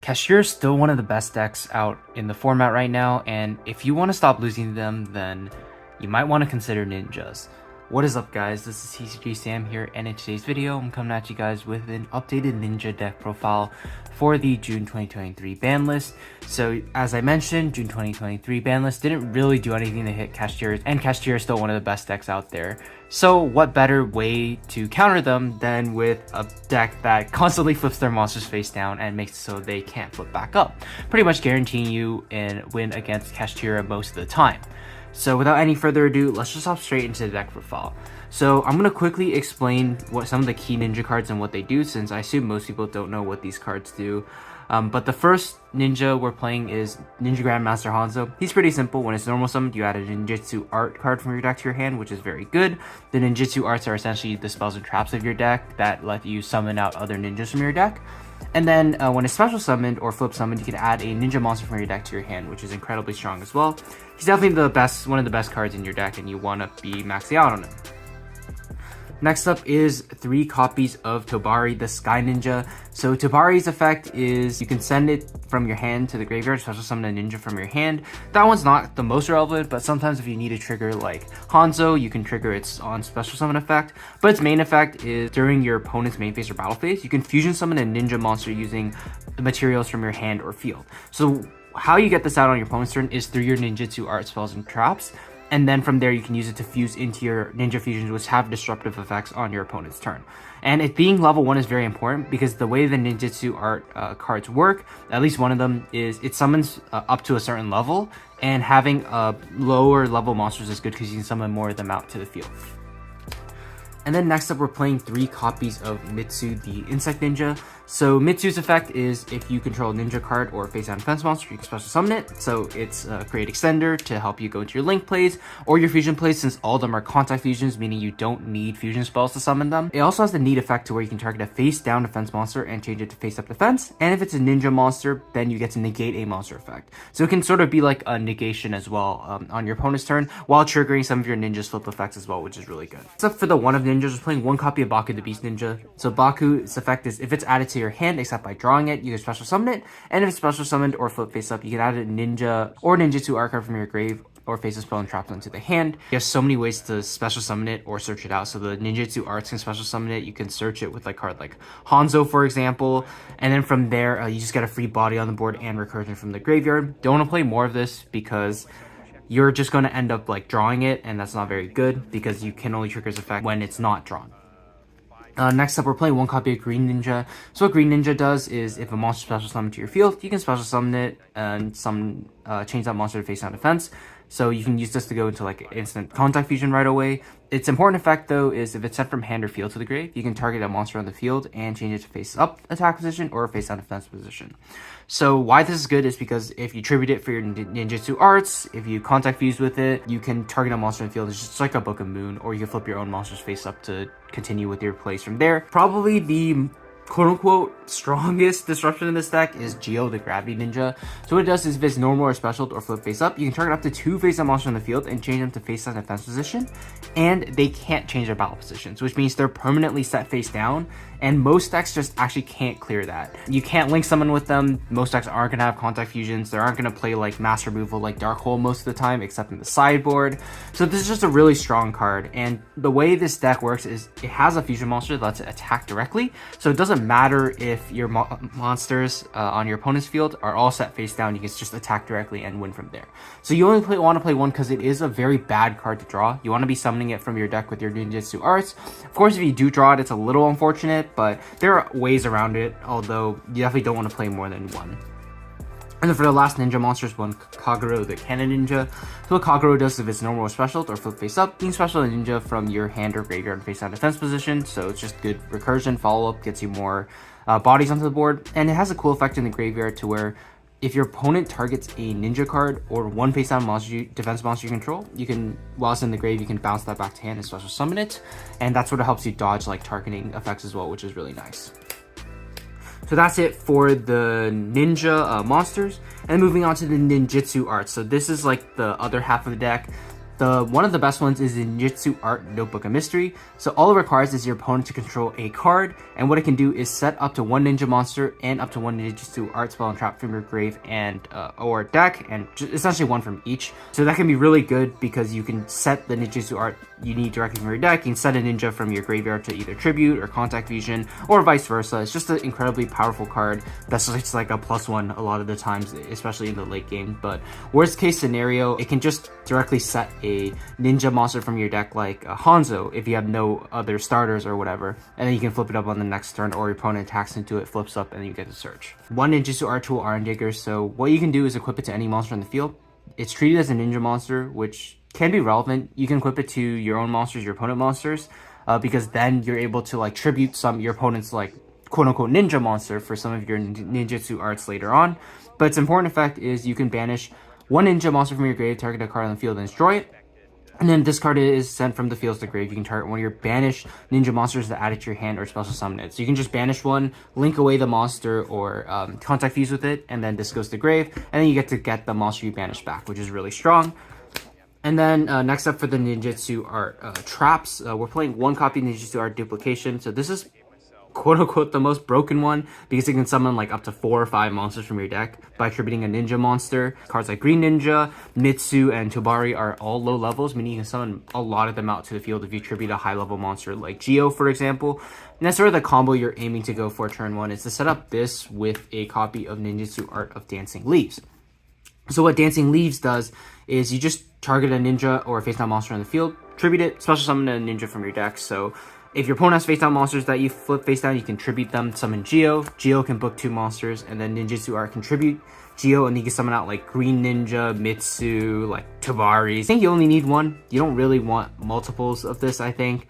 Kashtira is still one of the best decks out in the format right now, and if you want to stop losing them, then you might want to consider ninjas. What is up, guys? This is tcgsam here, and in today's video, I'm coming at you guys with an updated ninja deck profile for the June 2023 ban list. So, as I mentioned, June 2023 ban list didn't really do anything to hit Kashtira, and Kashtira is still one of the best decks out there. So, what better way to counter them than with a deck that constantly flips their monsters face down and makes it so they can't flip back up, pretty much guaranteeing you a win against Kashtira most of the time. So without any further ado, let's just hop straight into the deck profile. So I'm going to quickly explain what some of the key ninja cards and what they do, since I assume most people don't know what these cards do. But the first ninja we're playing is Ninja Grandmaster Hanzo. He's pretty simple. When it's normal summoned, you add a Ninjutsu art card from your deck to your hand, which is very good. The Ninjutsu arts are essentially the spells and traps of your deck that let you summon out other ninjas from your deck. And then when it's special summoned or flip summoned, you can add a ninja monster from your deck to your hand, which is incredibly strong as well. He's definitely one of the best cards in your deck, and you want to be maxing out on him. Next up is 3 copies of Tobari, the Sky Ninja. So Tobari's effect is you can send it from your hand to the graveyard, special summon a ninja from your hand. That one's not the most relevant, but sometimes if you need a trigger like Hanzo, you can trigger its on special summon effect. But its main effect is during your opponent's main phase or battle phase, you can fusion summon a ninja monster using the materials from your hand or field. So how you get this out on your opponent's turn is through your ninjutsu art spells and traps. And then from there, you can use it to fuse into your ninja fusions, which have disruptive effects on your opponent's turn. And it being level 1 is very important because the way the ninjutsu art cards work, at least one of them, is it summons up to a certain level, and having lower level monsters is good because you can summon more of them out to the field. And then next up, we're playing 3 copies of Mitsu, the Insect Ninja. So Mitsu's effect is if you control a ninja card or a face down defense monster, you can special summon it. So it's a great extender to help you go into your link plays or your fusion plays, since all of them are contact fusions, meaning you don't need fusion spells to summon them. It also has the neat effect to where you can target a face down defense monster and change it to face up defense. And if it's a ninja monster, then you get to negate a monster effect. So it can sort of be like a negation as well on your opponent's turn, while triggering some of your ninja's flip effects as well, which is really good. Except for the one of ninjas, we're playing 1 copy of Baku the Beast Ninja. So Baku's effect is if it's added to your hand, except by drawing it, you can special summon it. And if it's special summoned or flip face up, you can add a ninja or ninjutsu art card from your grave or face a spell and trap into the hand. You have so many ways to special summon it or search it out. So the ninjutsu arts can special summon it. You can search it with a card like Hanzo, for example. And then from there, you just get a free body on the board and recursion from the graveyard. Don't want to play more of this because you're just going to end up like drawing it, and that's not very good because you can only trigger its effect when it's not drawn. Next up, we're playing 1 copy of Green Ninja. So what Green Ninja does is if a monster special summon to your field, you can special summon it and change that monster to face down defense. So you can use this to go into like instant contact fusion right away. Its important effect though is if it's sent from hand or field to the grave, you can target a monster on the field and change it to face up attack position or face down defense position. So why this is good is because if you tribute it for your ninjutsu arts, if you contact fuse with it, you can target a monster in the field. It's just like a Book of Moon, or you can flip your own monster's face up to continue with your plays from there. Probably the quote-unquote strongest disruption in this deck is Geo, the Gravity Ninja. So what it does is if it's normal or special or flip face up, you can target up to 2 face down monsters in the field and change them to face down defense position, and they can't change their battle positions, which means they're permanently set face down, and most decks just actually can't clear that. You can't link summon with them. Most decks aren't going to have contact fusions. They aren't going to play like mass removal like Dark Hole most of the time, except in the sideboard. So this is just a really strong card, and the way this deck works is it has a fusion monster that lets it attack directly, so it doesn't matter if your monsters on your opponent's field are all set face down. You can just attack directly and win from there. So you only want to play 1 because it is a very bad card to draw. You want to be summoning it from your deck with your ninjutsu arts. Of course, if you do draw it, it's a little unfortunate, but there are ways around it, although you definitely don't want to play more than 1. And then for the last ninja monster is 1 Kagero, the Cannon Ninja. So what Kagero does, if it's normal or special or flip face up, you can special a ninja from your hand or graveyard and face down defense position. So it's just good recursion, follow-up, gets you more bodies onto the board. And it has a cool effect in the graveyard to where if your opponent targets a ninja card or 1 face down defense monster you control, you can, while it's in the grave, you can bounce that back to hand and special summon it. And that's what helps you dodge like targeting effects as well, which is really nice. So that's it for the ninja monsters. And moving on to the ninjutsu arts. So this is like the other half of the deck. One of the best ones is the Ninjutsu Art Notebook of Mystery. So all it requires is your opponent to control a card, and what it can do is set up to 1 ninja monster and up to 1 Ninjutsu art spell and trap from your grave and or deck, and essentially 1 from each. So that can be really good because you can set the Ninjutsu art you need directly from your deck. You can set a ninja from your graveyard to either tribute or contact fusion, or vice versa. It's just an incredibly powerful card that's just like a +1 a lot of the times, especially in the late game. But worst case scenario, it can just directly set a ninja monster from your deck, like Hanzo, if you have no other starters or whatever, and then you can flip it up on the next turn, or your opponent attacks into it, flips up, and you get to search. 1 Ninjutsu art tool, Iron Digger. So what you can do is equip it to any monster in the field. It's treated as a ninja monster, which can be relevant. You can equip it to your own monsters, your opponent monsters, because then you're able to like tribute your opponent's like quote-unquote ninja monster for some of your ninjutsu arts later on. But its important effect is you can banish 1 ninja monster from your grave, target a card on the field, and destroy it. And then this card is sent from the field to the grave. You can target one of your banished ninja monsters that add it to your hand or special summon it. So you can just banish one, link away the monster, or contact fuse with it, and then this goes to the grave, and then you get to get the monster you banished back, which is really strong. And then next up for the Ninjutsu Art traps, we're playing 1 copy of Ninjutsu Art Duplication. So this is quote-unquote the most broken one because it can summon like up to 4 or 5 monsters from your deck by attributing a ninja monster. Cards like Green Ninja, Mitsu, and Tobari are all low levels, meaning you can summon a lot of them out to the field if you attribute a high-level monster like Geo, for example. And that's sort of the combo you're aiming to go for turn 1, is to set up this with a copy of Ninjutsu Art of Dancing Leaves. So what Dancing Leaves does is you just target a ninja or a face-down monster on the field, tribute it, special summon a ninja from your deck. So if your opponent has face-down monsters that you flip face-down, you can tribute them, summon Geo. Geo can book 2 monsters, and then Ninjutsu Art can tribute Geo, and you can summon out like Green Ninja, Mitsu, like Tobari. I think you only need 1. You don't really want multiples of this, I think.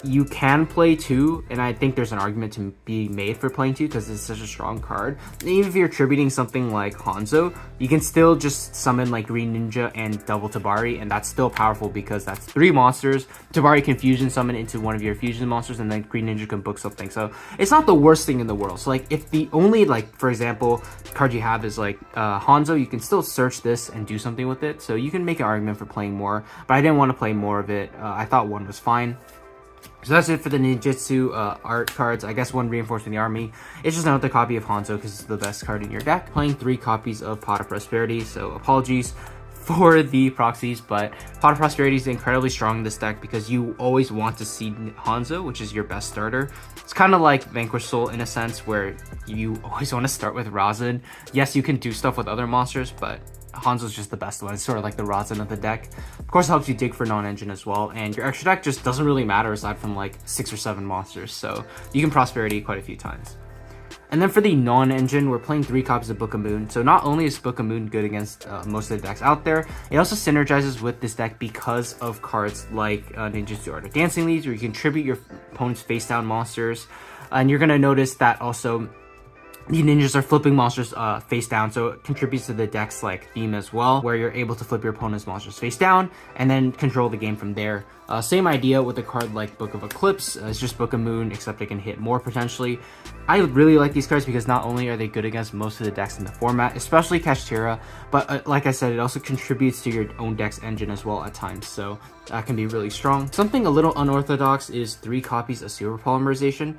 You can play 2, and I think there's an argument to be made for playing 2 because it's such a strong card. And even if you're tributing something like Hanzo, you can still just summon like Green Ninja and double Tobari, and that's still powerful because that's 3 monsters. Tobari can fusion summon into one of your fusion monsters, and then Green Ninja can book something. So it's not the worst thing in the world. So like if the only, like, for example, card you have is like Hanzo, you can still search this and do something with it. So you can make an argument for playing more, but I didn't want to play more of it. I thought 1 was fine. So that's it for the Ninjutsu art cards. I guess 1 Reinforcing the Army. It's just another copy of Hanzo because it's the best card in your deck. Playing 3 copies of Pot of Prosperity, so apologies for the proxies, but Pot of Prosperity is incredibly strong in this deck because you always want to see Hanzo, which is your best starter. It's kind of like Vanquish Soul in a sense, where you always want to start with Razin. Yes, you can do stuff with other monsters, but Hanzo's just the best one. It's sort of like the Razin of the deck. Of course, it helps you dig for non-engine as well, and your extra deck just doesn't really matter aside from like 6 or 7 monsters, so you can Prosperity quite a few times. And then for the non-engine, we're playing 3 copies of Book of Moon. So not only is Book of Moon good against most of the decks out there, it also synergizes with this deck because of cards like Ninjutsu Art of Dancing Leaves, where you can tribute your opponent's face-down monsters. And you're going to notice that also the ninjas are flipping monsters face down, so it contributes to the deck's like theme as well, where you're able to flip your opponent's monsters face down and then control the game from there. Same idea with a card like Book of Eclipse. It's just Book of Moon, except it can hit more potentially. I really like these cards because not only are they good against most of the decks in the format, especially Kashtira, but like I said, it also contributes to your own deck's engine as well at times, so that can be really strong. Something a little unorthodox is 3 copies of Super Polymerization.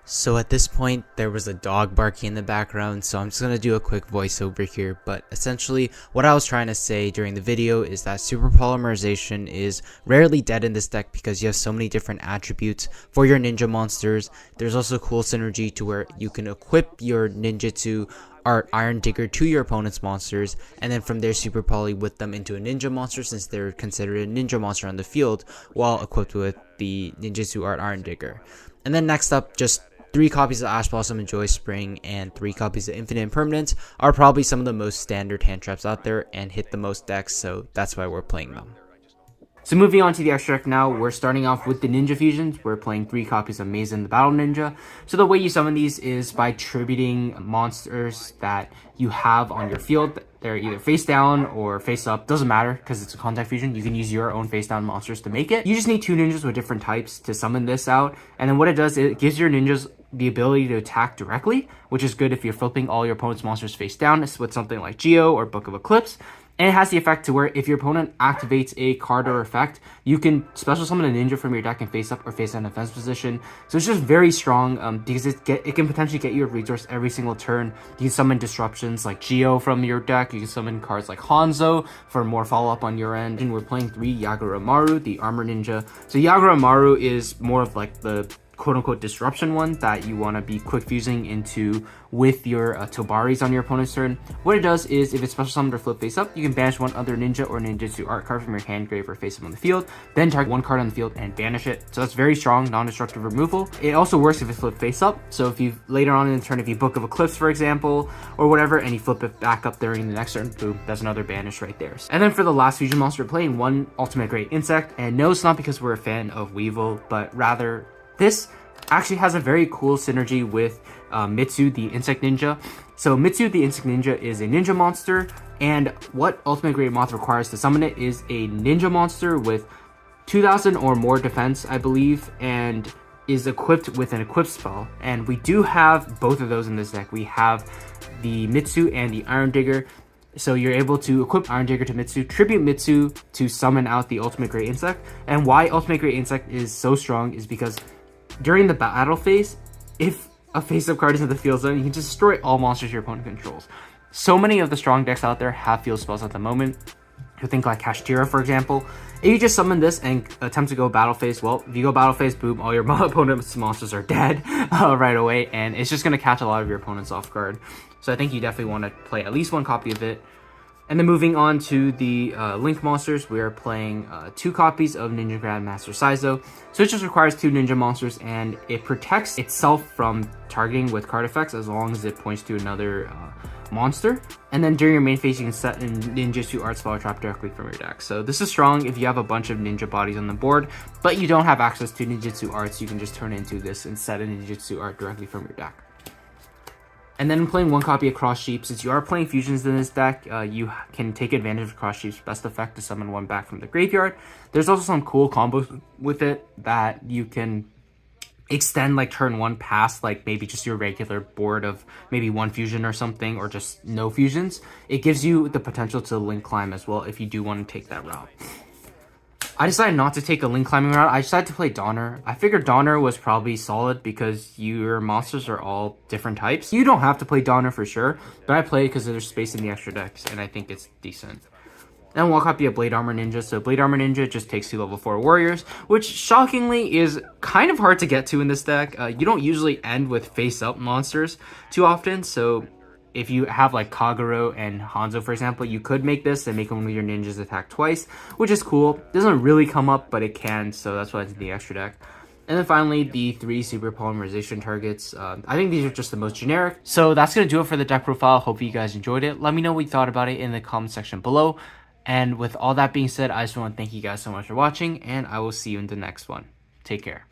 So at this point, there was a dog barking in the background, so I'm just going to do a quick voiceover here, but essentially what I was trying to say during the video is that Super Polymerization is rarely dead in this deck because you have so many different attributes for your ninja monsters. There's also cool synergy to where you can equip your Ninjutsu Art Iron Digger to your opponent's monsters, and then from there Super Poly with them into a ninja monster since they're considered a ninja monster on the field while equipped with the Ninjutsu Art Iron Digger. And then next up, just 3 copies of Ash Blossom and Joy Spring and 3 copies of Infinite Impermanence are probably some of the most standard hand traps out there and hit the most decks, so that's why we're playing them. So moving on to the extra deck now, we're starting off with the Ninja Fusions. We're playing 3 copies of Mazen the Battle Ninja. So the way you summon these is by tributing monsters that you have on your field. They're either face down or face up, doesn't matter because it's a contact fusion. You can use your own face down monsters to make it. You just need 2 ninjas with different types to summon this out, and then what it does, it gives your ninjas the ability to attack directly, which is good if you're flipping all your opponent's monsters face down with something like Geo or Book of Eclipse. And it has the effect to where if your opponent activates a card or effect, you can special summon a ninja from your deck and face up or face down in defense position. So it's just very strong because it can potentially get you a resource every single turn. You can summon disruptions like Geo from your deck. You can summon cards like Hanzo for more follow-up on your end. And we're playing 3 Yagura Maru, the Armor Ninja. So Yagura Maru is more of like the quote-unquote disruption one that you want to be quick fusing into with your Tobaris on your opponent's turn. What it does is if it's special summoned or flip face up, you can banish one other ninja or ninjutsu art card from your hand, grave, or face up on the field, then target one card on the field and banish it. So that's very strong non-destructive removal. It also works if it's flipped face up. So if you later on in the turn, if you Book of Eclipse for example or whatever, and you flip it back up during the next turn, boom, that's another banish right there. And then for the last fusion monster, we're playing 1 ultimate great insect. And no, it's not because we're a fan of Weevil, but rather this actually has a very cool synergy with Mitsu, the Insect Ninja. So Mitsu, the Insect Ninja, is a ninja monster, and what Ultimate Great Moth requires to summon it is a ninja monster with 2,000 or more defense, I believe, and is equipped with an equip spell. And we do have both of those in this deck. We have the Mitsu and the Iron Digger. So you're able to equip Iron Digger to Mitsu, tribute Mitsu to summon out the Ultimate Great Insect. And why Ultimate Great Insect is so strong is because during the battle phase, if a face-up card is in the field zone, you can just destroy all monsters your opponent controls. So many of the strong decks out there have field spells at the moment. You think like Kashtira, for example. If you just summon this and attempt to go battle phase, well, if you go battle phase, boom, all your opponent's monsters are dead right away, and it's just going to catch a lot of your opponents off guard. So I think you definitely want to play at least 1 copy of it. And then moving on to the Link monsters, we are playing 2 copies of Ninja Grandmaster Saizo. So it just requires 2 ninja monsters, and it protects itself from targeting with card effects as long as it points to another monster. And then during your main phase, you can set a Ninjutsu art spell or trap directly from your deck. So this is strong if you have a bunch of ninja bodies on the board, but you don't have access to Ninjutsu arts. You can just turn into this and set a Ninjutsu art directly from your deck. And then playing 1 copy of Cross Sheep. Since you are playing fusions in this deck, you can take advantage of Cross Sheep's best effect to summon 1 back from the graveyard. There's also some cool combos with it that you can extend like turn 1 past like maybe just your regular board of maybe 1 fusion or something, or just no fusions. It gives you the potential to link climb as well if you do want to take that route. I decided not to take a link climbing route. I decided to play Donner. I figured Donner was probably solid because your monsters are all different types. You don't have to play Donner for sure, but I play it because there's space in the extra decks, and I think it's decent. Then 1 copy of Blade Armor Ninja. So Blade Armor Ninja just takes 2 level 4 warriors, which shockingly is kind of hard to get to in this deck. You don't usually end with face-up monsters too often, so if you have like Kagero and Hanzo, for example, you could make this and make one of your ninjas attack twice, which is cool. Doesn't really come up, but it can, so that's why it's in the extra deck. And then finally, the 3 super polymerization targets. I think these are just the most generic. So that's going to do it for the deck profile. Hope you guys enjoyed it. Let me know what you thought about it in the comment section below. And with all that being said, I just want to thank you guys so much for watching, and I will see you in the next one. Take care.